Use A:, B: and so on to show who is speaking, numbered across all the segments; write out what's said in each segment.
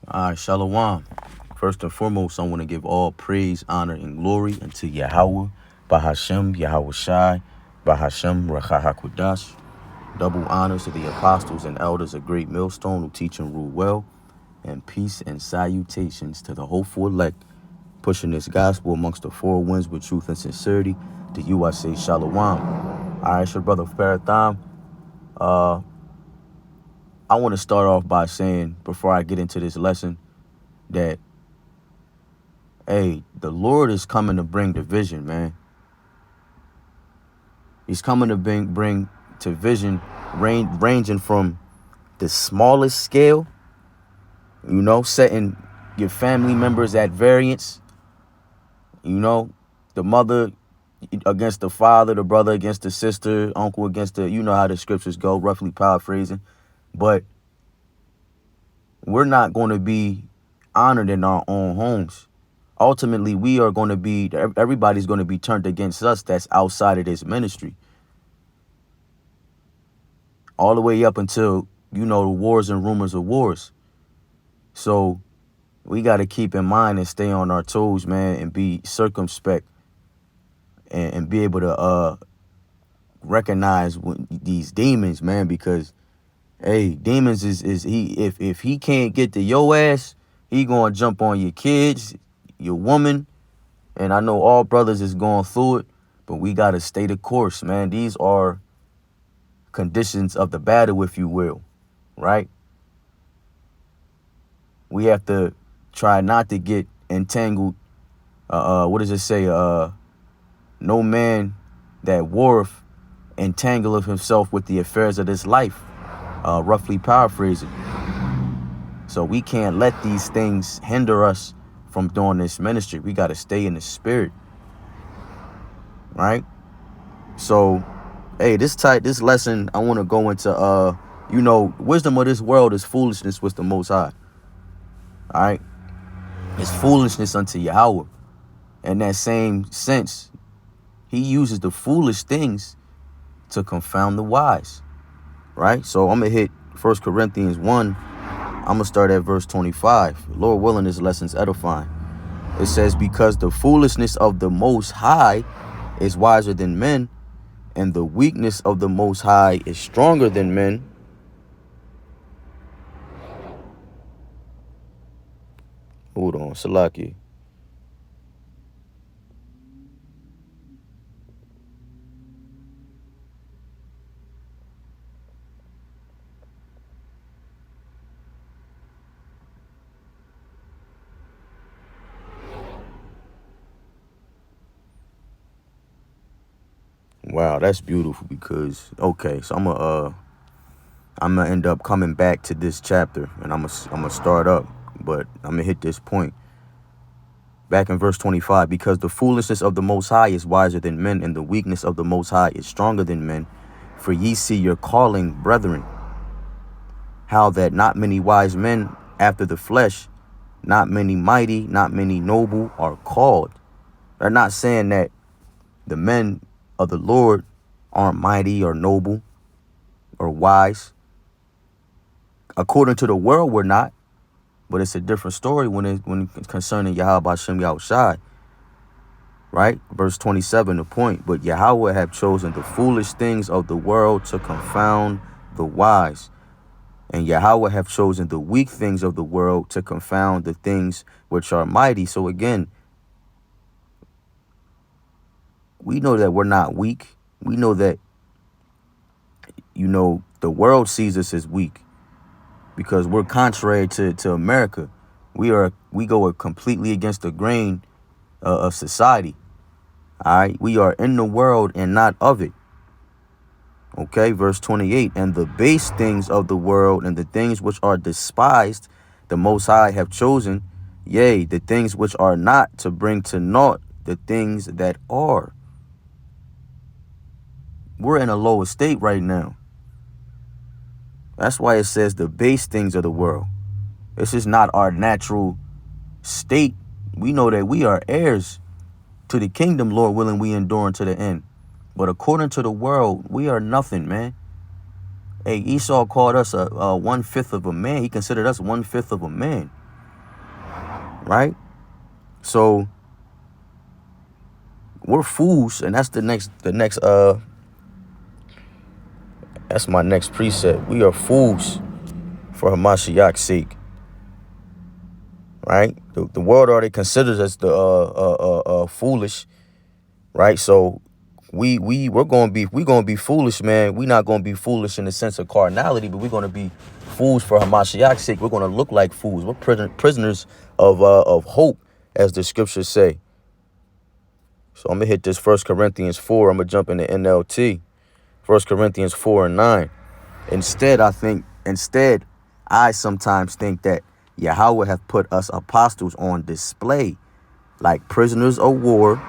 A: All right, Shalom. First and foremost, I want to give all praise, honor, and glory unto Yahweh, Bahashem, Yahweh Shai, Bahashem, Rachahakwadash. Double honors to the apostles and elders of Great Millstone who teach and rule well, and peace and salutations to the hopeful elect, pushing this gospel amongst the four winds with truth and sincerity. To you I say Shalom. All right, it's your brother Paratham. I want to start off by saying, before I get into this lesson, that hey, the Lord is coming to bring division, man. He's coming to bring division, ranging from the smallest scale, setting your family members at variance, the mother against the father, the brother against the sister, uncle against the, how the scriptures go, roughly paraphrasing. But we're not going to be honored in our own homes. Ultimately, we are going to be, everybody's going to be turned against us that's outside of this ministry. All the way up until, the wars and rumors of wars. So we got to keep in mind and stay on our toes, man, and be circumspect and be able to recognize these demons, man, because, hey, demons if he can't get to your ass, he going to jump on your kids, your woman. And I know all brothers is going through it, but we got to stay the course, man. These are conditions of the battle, if you will, right? We have to try not to get entangled. What does it say? No man that warreth entangleth himself with the affairs of this life, roughly paraphrasing. So we can't let these things hinder us from doing this ministry. We got to stay in the spirit, right? So, hey, this lesson, I want to go into, wisdom of this world is foolishness with the Most High. All right. It's foolishness unto Yahweh. In that same sense, he uses the foolish things to confound the wise. Right. So I'm going to hit 1 Corinthians 1. I'm going to start at verse 25. Lord willing, this lesson's edifying. It says, because the foolishness of the Most High is wiser than men, and the weakness of the Most High is stronger than men. Hold on, Salaki. Wow, that's beautiful because, okay, so I'm gonna end up coming back to this chapter and I'm gonna start up, but I'm gonna hit this point. Back in verse 25, because the foolishness of the Most High is wiser than men, and the weakness of the Most High is stronger than men. For ye see your calling, brethren, how that not many wise men after the flesh, not many mighty, not many noble are called. They're not saying that the men of the Lord aren't mighty or noble or wise. According to the world, we're not. But it's a different story when it's concerning Yahweh Hashem Yahweh Shai. Right? Verse 27, the point. But Yahweh have chosen the foolish things of the world to confound the wise. And Yahweh have chosen the weak things of the world to confound the things which are mighty. So again, we know that we're not weak. We know that, the world sees us as weak because we're contrary to America. We go completely against the grain of society. All right. We are in the world and not of it. Okay. Verse 28, and the base things of the world and the things which are despised, the Most High have chosen, yea, the things which are not, to bring to naught the things that are. We're in a lower state right now. That's why it says the base things of the world. This is not our natural state. We know that we are heirs to the kingdom, Lord willing, we endure unto the end. But according to the world, we are nothing, man. Hey, Esau called us a 1/5 of a man. He considered us 1/5 of a man. right? So we're fools, and that's that's my next precept. We are fools for Hamashiach's sake, right? The world already considers us the foolish, right? So we're gonna be foolish, man. We're not gonna be foolish in the sense of carnality, but we're gonna be fools for Hamashiach's sake. We're gonna look like fools. We're prisoners of hope, as the scriptures say. So I'm gonna hit this 1 Corinthians 4. I'm gonna jump into NLT. 1 Corinthians 4 and 9. Instead, I sometimes think that Yahweh hath put us apostles on display, like prisoners of war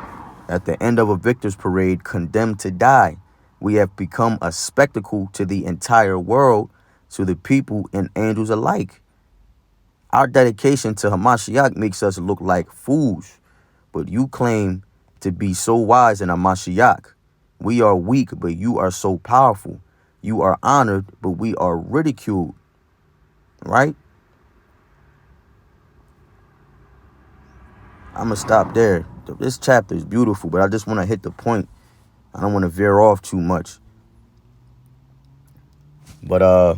A: at the end of a victor's parade, condemned to die. We have become a spectacle to the entire world, to the people and angels alike. Our dedication to Hamashiach makes us look like fools, but you claim to be so wise in Hamashiach. We are weak, but you are so powerful. You are honored, but we are ridiculed. Right? I'm going to stop there. This chapter is beautiful, but I just want to hit the point. I don't want to veer off too much. But,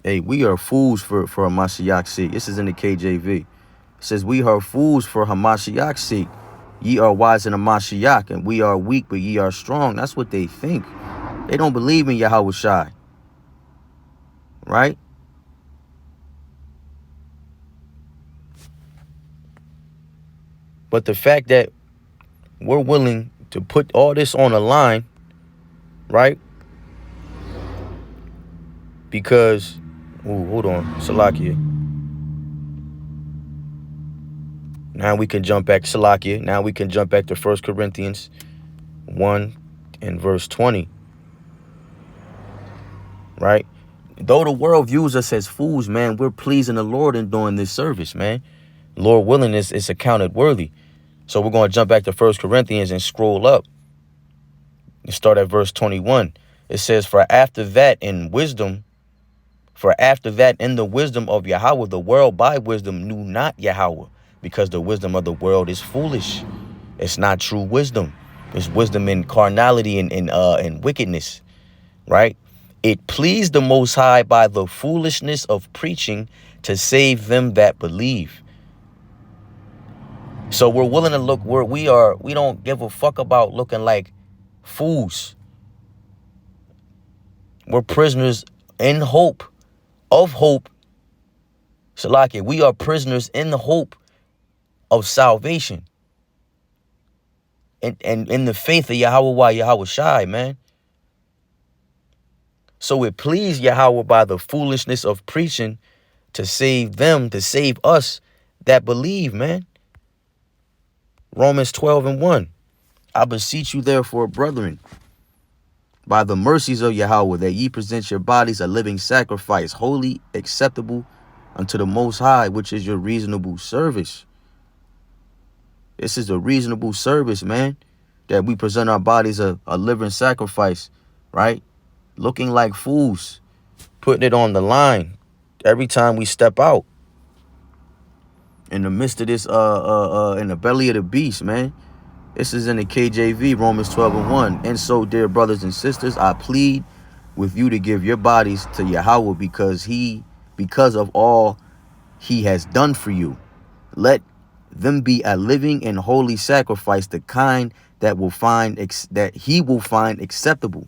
A: hey, we are fools for Hamashiach's sake. This is in the KJV. It says, we are fools for Hamashiach's sake. Ye are wise in Hamashiach, and we are weak, but ye are strong. That's what they think. They don't believe in Yahweh Shai. Right? But the fact that we're willing to put all this on the line, right? Because, hold on, Salakia. Now we can jump back, Salakia. Now we can jump back to 1 Corinthians 1 and verse 20. Right? Though the world views us as fools, man, we're pleasing the Lord in doing this service, man. Lord willing, is accounted worthy. So we're going to jump back to 1 Corinthians and scroll up and start at verse 21. It says, for after that in the wisdom of Yahweh, the world by wisdom knew not Yahweh, because the wisdom of the world is foolish. It's not true wisdom. It's wisdom in carnality and wickedness, right? It pleased the Most High by the foolishness of preaching to save them that believe. So we're willing to look where we don't give a fuck about looking like fools. We're prisoners in hope, of hope. Salakia, we are prisoners in the hope of salvation. And in the faith of Yahweh Shai, man. So it pleased Yahweh by the foolishness of preaching to save them, to save us that believe, man. Romans 12 and 1. I beseech you therefore, brethren, by the mercies of Yahweh, that ye present your bodies a living sacrifice, holy, acceptable unto the Most High, which is your reasonable service. This is a reasonable service, man, that we present our bodies a living sacrifice, right? Looking like fools, putting it on the line every time we step out. In the midst of this, in the belly of the beast, man. This is in the KJV, Romans 12 and 1. And so, dear brothers and sisters, I plead with you to give your bodies to Yahweh because of all he has done for you. Let them be a living and holy sacrifice, the kind that he will find acceptable.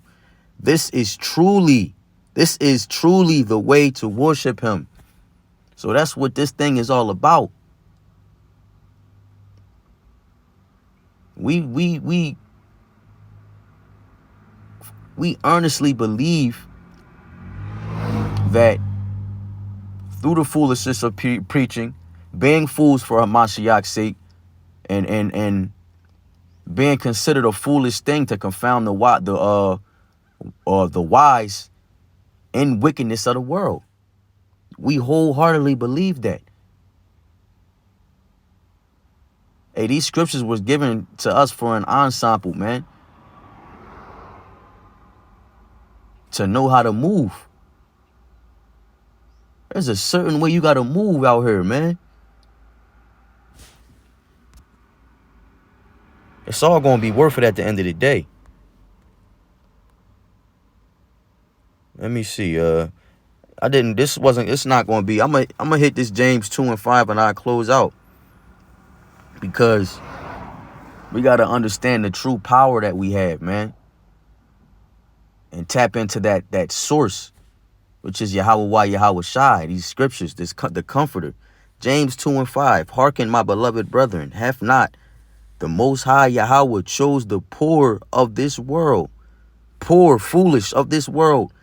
A: This is truly the way to worship him. So that's what this thing is all about. We earnestly believe that through the foolishness of preaching, being fools for Hamashiach's sake, and being considered a foolish thing to confound the wise in wickedness of the world. We wholeheartedly believe that. Hey, these scriptures was given to us for an ensample, man. To know how to move. There's a certain way you gotta move out here, man. It's all gonna be worth it at the end of the day. Let me see. It's not gonna be. I'm gonna hit this James 2 and 5 and I close out. Because we gotta understand the true power that we have, man. And tap into that source, which is Yahweh Yahweh Shai, these scriptures, the comforter. James 2 and 5. Hearken, my beloved brethren, hath not the Most High Yahweh chose the poor of this world, poor, foolish of this world,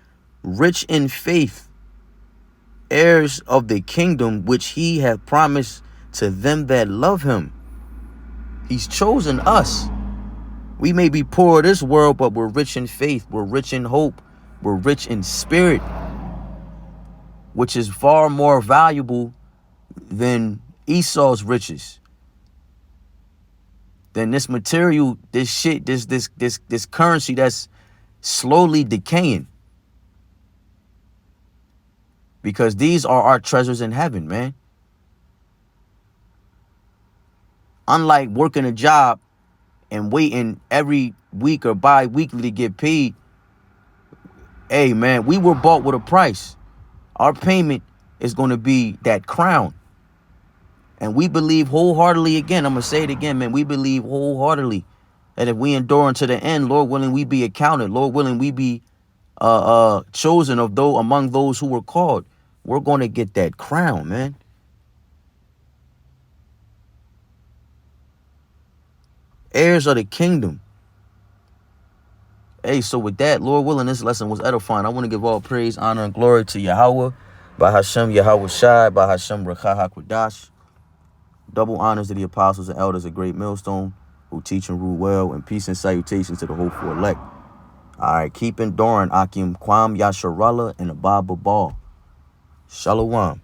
A: rich in faith, heirs of the kingdom which he hath promised to them that love him. He's chosen us. We may be poor of this world, but we're rich in faith. We're rich in hope. We're rich in spirit, which is far more valuable than Esau's riches. Than this material, this shit, this currency that's slowly decaying. Because these are our treasures in heaven, man. Unlike working a job and waiting every week or bi-weekly to get paid. Hey, man, we were bought with a price. Our payment is going to be that crown. And we believe wholeheartedly, again, I'm going to say it again, man, we believe wholeheartedly that if we endure unto the end, Lord willing, we be accounted. Lord willing, we be chosen among those who were called. We're going to get that crown, man. Heirs of the kingdom. Hey, so with that, Lord willing, this lesson was edifying. I want to give all praise, honor, and glory to Yahweh, by Hashem Yahweh Shai, by Hashem Rakah HaKodash. Double honors to the apostles and elders of Great Millstone who teach and rule well, and peace and salutations to the hopeful elect. All right, keep enduring, Akim Kwam Yasharallah and Abba Babal. Shalom.